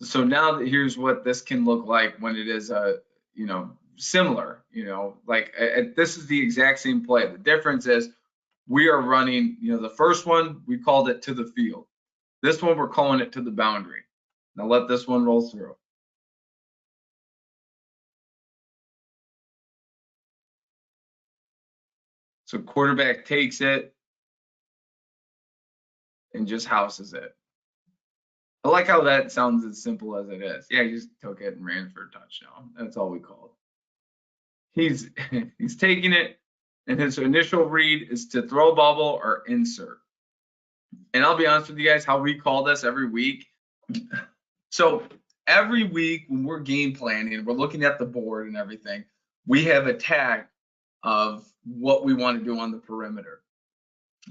So now here's what this can look like when it is similar, like this is the exact same play. The difference is we are running, the first one, we called it to the field. This one, we're calling it to the boundary. Now let this one roll through. So quarterback takes it and just houses it. I like how that sounds as simple as it is. Yeah, he just took it and ran for a touchdown. That's all we called. He's taking it, and his initial read is to throw bubble or insert. And I'll be honest with you guys, how we call this every week. So every week when we're game planning, we're looking at the board and everything, we have a tag of what we want to do on the perimeter.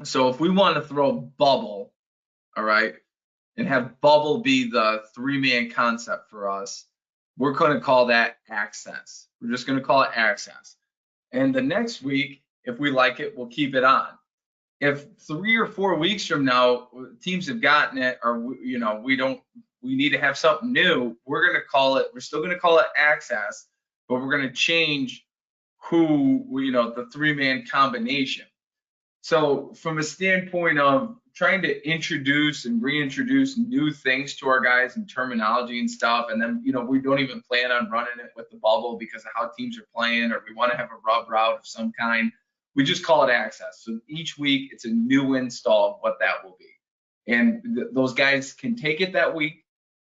So if we want to throw bubble, all right, and have bubble be the three-man concept for us, we're going to call that access. We're just going to call it access. And the next week, if we like it, we'll keep it on. If 3 or 4 weeks from now teams have gotten it, or we need to have something new, we're still going to call it access, but we're going to change the three-man combination. So from a standpoint of trying to introduce and reintroduce new things to our guys and terminology and stuff, and then we don't even plan on running it with the bubble because of how teams are playing, or we want to have a rub route of some kind. We just call it access. So each week it's a new install of what that will be, and those guys can take it that week,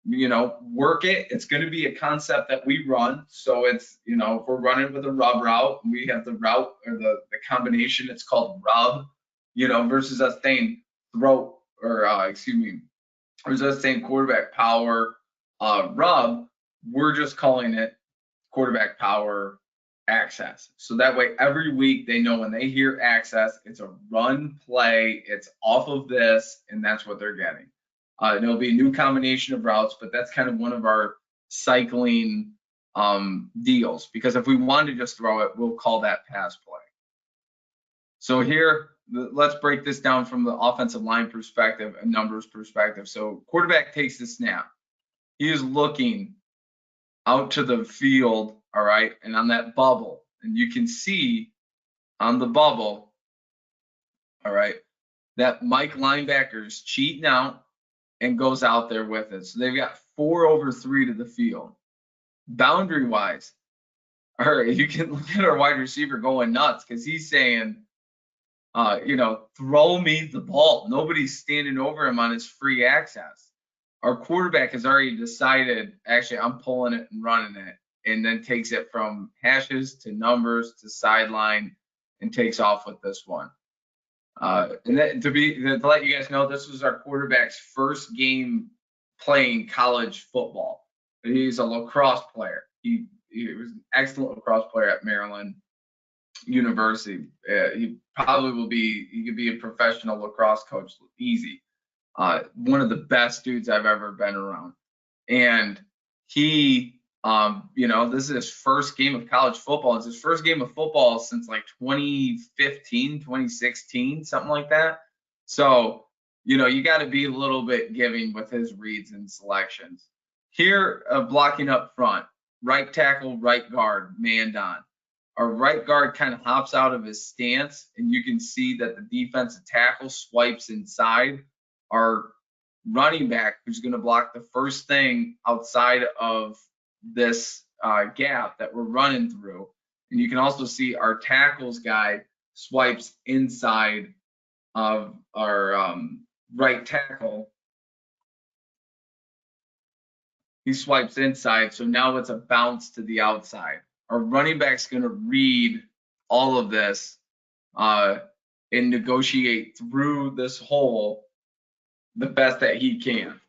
work it. It's going to be a concept that we run. So it's, if we're running with a rub route, we have the route or the combination, it's called rub, versus us saying throw, or versus us saying quarterback power rub, we're just calling it quarterback power access. So that way every week they know when they hear access, it's a run play, it's off of this, and that's what they're getting. And it'll be a new combination of routes, but that's kind of one of our cycling deals, because if we want to just throw it, we'll call that pass play. So here, let's break this down from the offensive line perspective and numbers perspective. So quarterback takes the snap. He is looking out to the field, all right, and on that bubble, and you can see on the bubble, all right, that Mike linebacker's cheating out and goes out there with it. So they've got 4 over 3 to the field. Boundary wise, all right, you can look at our wide receiver going nuts because he's saying, throw me the ball. Nobody's standing over him on his free access. Our quarterback has already decided, actually, I'm pulling it and running it, and then takes it from hashes to numbers to sideline and takes off with this one. And then to let you guys know, this was our quarterback's first game playing college football. He's a lacrosse player. He was an excellent lacrosse player at Maryland University. He could be a professional lacrosse coach, easy. One of the best dudes I've ever been around. And he, this is his first game of college football. It's his first game of football since like 2015, 2016, something like that. So, you got to be a little bit giving with his reads and selections. Here, blocking up front, right tackle, right guard, man down. Our right guard kind of hops out of his stance, and you can see that the defensive tackle swipes inside. Our running back, who's going to block the first thing outside of this gap that we're running through. And you can also see our tackles guy swipes inside of our right tackle. He swipes inside, so now it's a bounce to the outside. Our running back's going to read all of this and negotiate through this hole the best that he can.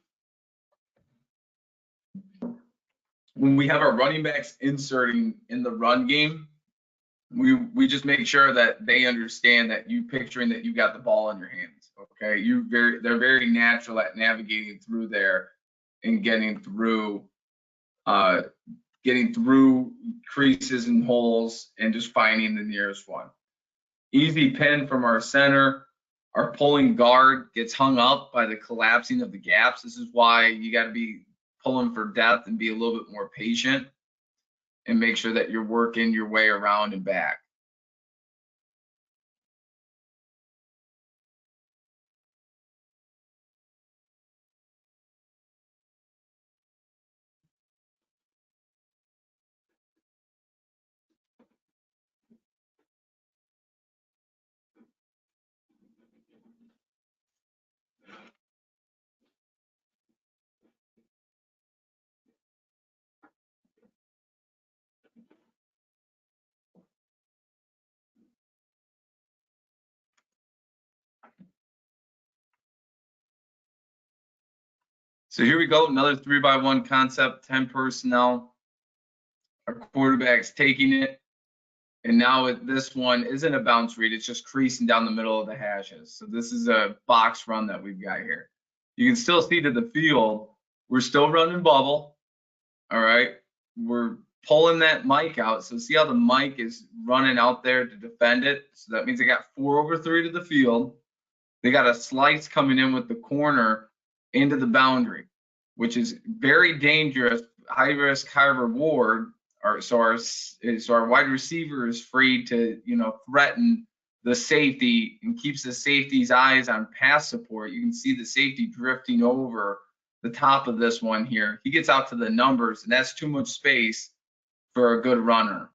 When we have our running backs inserting in the run game, we just make sure that they understand that you picturing that you got the ball in your hands. Okay, they're very natural at navigating through there and getting through creases and holes and just finding the nearest one. Easy pin from our center. Our pulling guard gets hung up by the collapsing of the gaps. This is why you got to be pulling for depth and be a little bit more patient and make sure that you're working your way around and back. So here we go, another 3x1 concept, 10 personnel. Our quarterback's taking it. And now this one isn't a bounce read, it's just creasing down the middle of the hashes. So this is a box run that we've got here. You can still see to the field, we're still running bubble. All right, we're pulling that mic out. So see how the mic is running out there to defend it. So that means they got 4/3 to the field. They got a slice coming in with the corner into the boundary, which is very dangerous, high risk, high reward. So our wide receiver is free to, threaten the safety and keeps the safety's eyes on pass support. You can see the safety drifting over the top of this one here. He gets out to the numbers, and that's too much space for a good runner.